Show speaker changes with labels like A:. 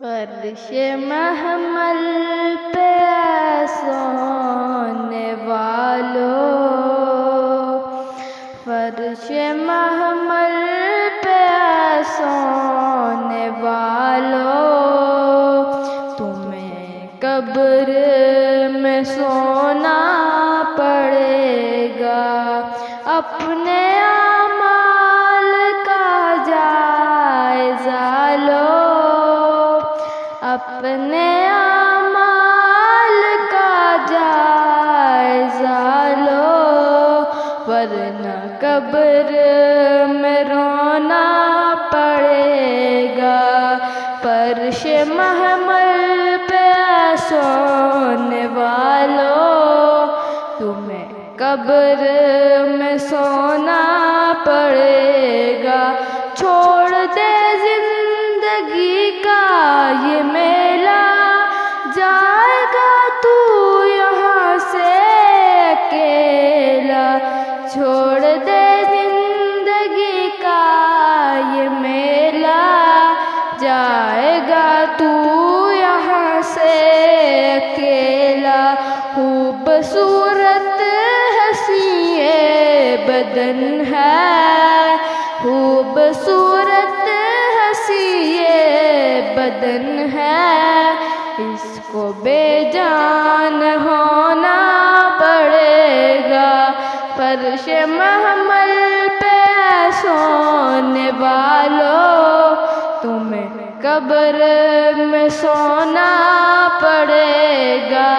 A: फर्श महमल पे सोने वालों, फर्श महमल पे सोने वालों, तुम्हें कब्र में सोना पड़ेगा। अपने आमाल का जायज़ा लो, अपने आमाल का जायज़ा लो, वरना कब्र में रोना पड़ेगा। फर्श महमल पे सोने वालों, तुम्हें कब्र में सोना पड़ेगा। छोड़ दे जिंदगी का ये मेला, जाएगा तू यहाँ से अकेला। छोड़ दे जिंदगी का ये मेला, जाएगा तू यहाँ से अकेला। खूबसूरत हसीए बदन है, खूबसूरत हसीए बदन है, इसको बेजान होना पड़ेगा। फर्श महमल पे सोने वालों, तुम्हें कब्र में सोना पड़ेगा।